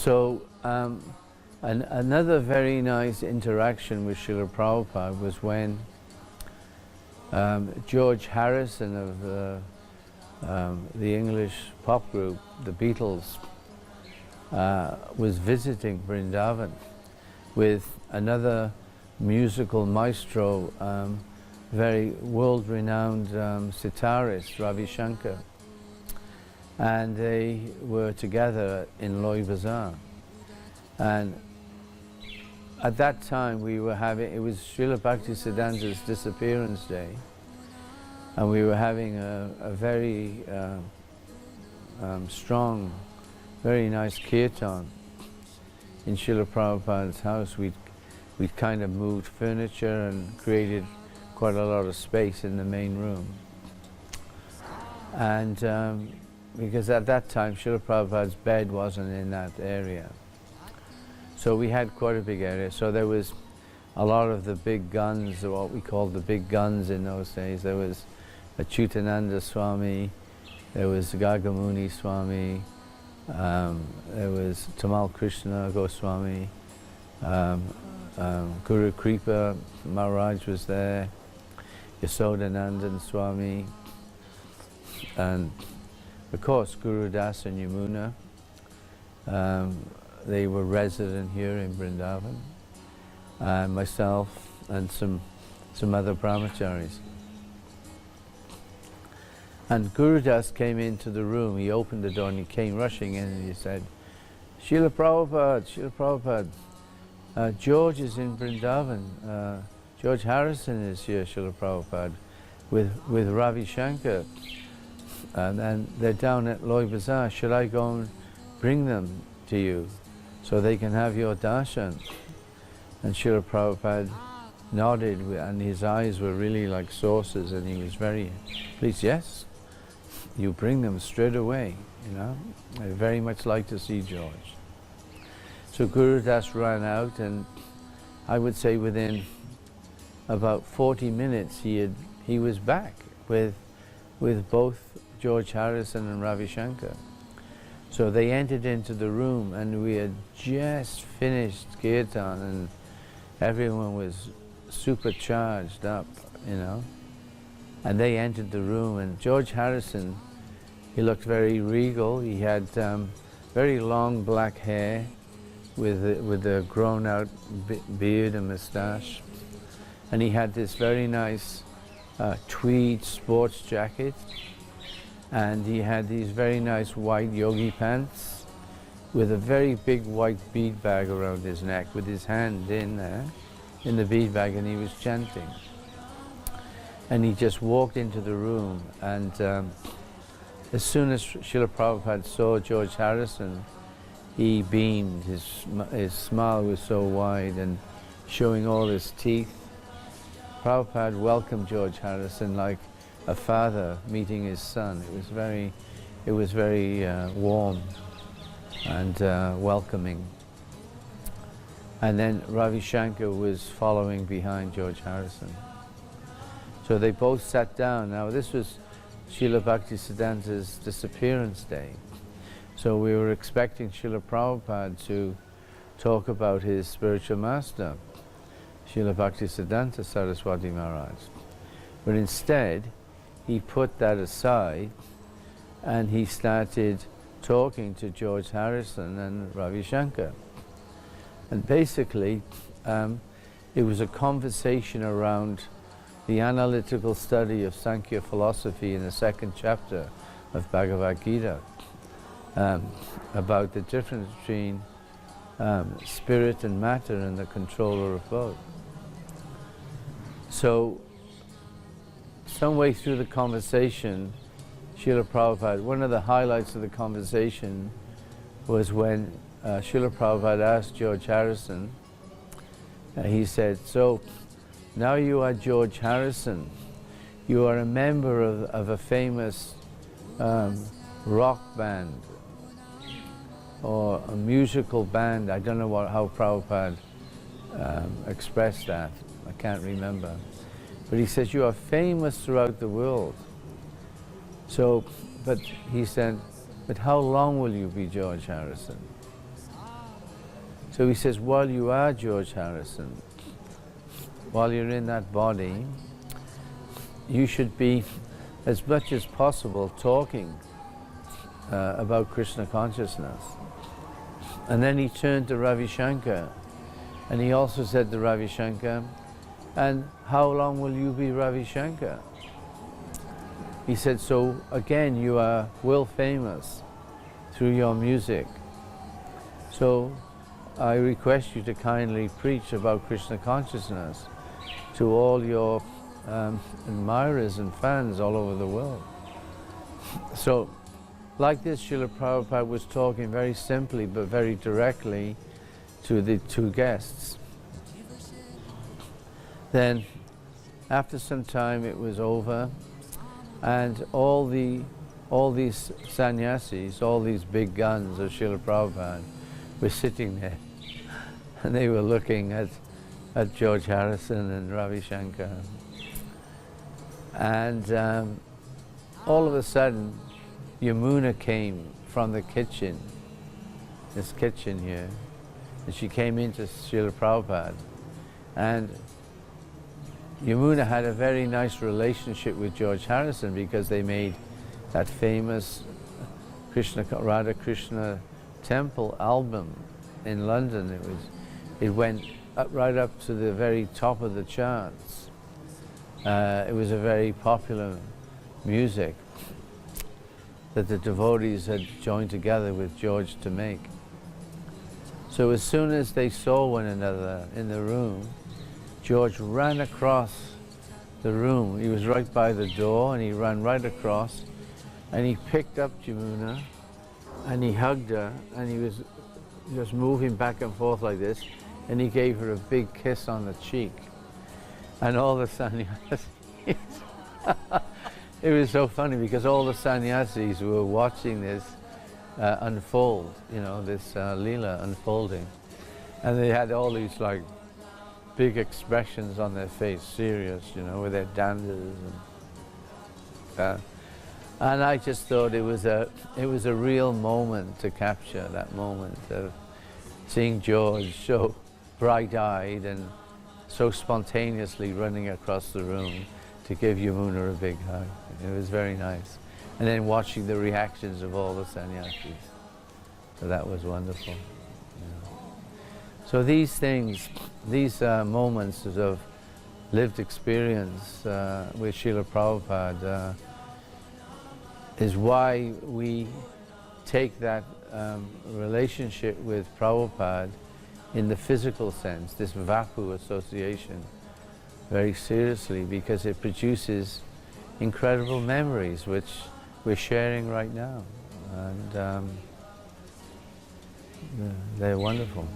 So another very nice interaction with Srila Prabhupada was when George Harrison of the English pop group, the Beatles, was visiting Vrindavan with another musical maestro, very world-renowned sitarist, Ravi Shankar. And they were together in Loy Bazaar. And at that time we were having, it was Srila Bhaktisiddhanta's disappearance day, and we were having a very strong, very nice kirtan in Srila Prabhupada's house. We'd kind of moved furniture and created quite a lot of space in the main room. And because at that time Srila Prabhupada's bed wasn't in that area. So we had quite a big area. So there was a lot of the big guns, or what we called the big guns in those days. There was Achyutananda Swami, there was Gagamuni Swami, there was Tamal Krishna Goswami, Guru Kripa Maharaj was there, Yasodanandan Swami, and of course Guru Das and Yamuna. They were resident here in Vrindavan, and myself and some other brahmacharis. And Guru Das came into the room, he opened the door and he came rushing in and he said, Srila Prabhupada, George is in Vrindavan, George Harrison is here, Srila Prabhupada, with Ravi Shankar, and they're down at Loy Bazaar. Should I go and bring them to you so they can have your darshan? And Srila Prabhupada nodded, and his eyes were really like saucers, and he was very pleased. Yes, you bring them straight away, you know. I very much like to see George. So Guru Das ran out, and I would say within about 40 minutes he was back with both George Harrison and Ravi Shankar. So they entered into the room, and we had just finished kirtan, and everyone was supercharged up, you know. And they entered the room, and George Harrison, he looked very regal. He had very long black hair with a grown out beard and moustache. And he had this very nice tweed sports jacket. And he had these very nice white yogi pants with a very big white bead bag around his neck, with his hand in there, in the bead bag, and he was chanting. And he just walked into the room, and as soon as Srila Prabhupada saw George Harrison, he beamed. His smile was so wide and showing all his teeth. Prabhupada welcomed George Harrison like a father meeting his son. It was very warm and welcoming. And then Ravi Shankar was following behind George Harrison. So they both sat down. Now this was Srila Bhaktisiddhanta's disappearance day. So we were expecting Srila Prabhupada to talk about his spiritual master, Srila Bhaktisiddhanta Saraswati Maharaj. But instead, he put that aside and he started talking to George Harrison and Ravi Shankar. And basically, it was a conversation around the analytical study of Sankhya philosophy in the second chapter of Bhagavad Gita, about the difference between spirit and matter and the controller of both. So, some way through the conversation, Srila Prabhupada, one of the highlights of the conversation was when Srila Prabhupada asked George Harrison, he said, so now you are George Harrison, you are a member of a famous rock band or a musical band. I don't know how Prabhupada expressed that, I can't remember. But he says, you are famous throughout the world. So, but he said, but how long will you be George Harrison? So he says, while you are George Harrison, while you're in that body, you should be, as much as possible, talking about Krishna consciousness. And then he turned to Ravi Shankar, and he also said to Ravi Shankar, and how long will you be Ravi Shankar? He said, so again, you are world famous through your music. So I request you to kindly preach about Krishna consciousness to all your admirers and fans all over the world. So, like this, Srila Prabhupada was talking very simply but very directly to the two guests. Then, after some time, it was over, and all these sannyasis, all these big guns of Srila Prabhupada, were sitting there, and they were looking at George Harrison and Ravi Shankar. And all of a sudden, Yamuna came from the kitchen, this kitchen here, and she came into Srila Prabhupada. And Yamuna had a very nice relationship with George Harrison because they made that famous Radha Krishna Temple album in London. It went right up to the very top of the charts. It was a very popular music that the devotees had joined together with George to make. So as soon as they saw one another in the room, George ran across the room. He was right by the door, and he ran right across, and he picked up Yamuna, and he hugged her, and he was just moving back and forth like this, and he gave her a big kiss on the cheek. And all the sannyasis, it was so funny because all the sannyasis were watching this unfold, you know, this lila unfolding. And they had all these like big expressions on their face, serious, you know, with their dandas. And I just thought it was a real moment to capture, that moment of seeing George so bright-eyed and so spontaneously running across the room to give Yamuna a big hug. It was very nice. And then watching the reactions of all the sannyasis. So that was wonderful. Yeah. So these things, these moments of lived experience with Srila Prabhupada is why we take that relationship with Prabhupada in the physical sense, this Vapu association, very seriously, because it produces incredible memories which we're sharing right now, and they're wonderful.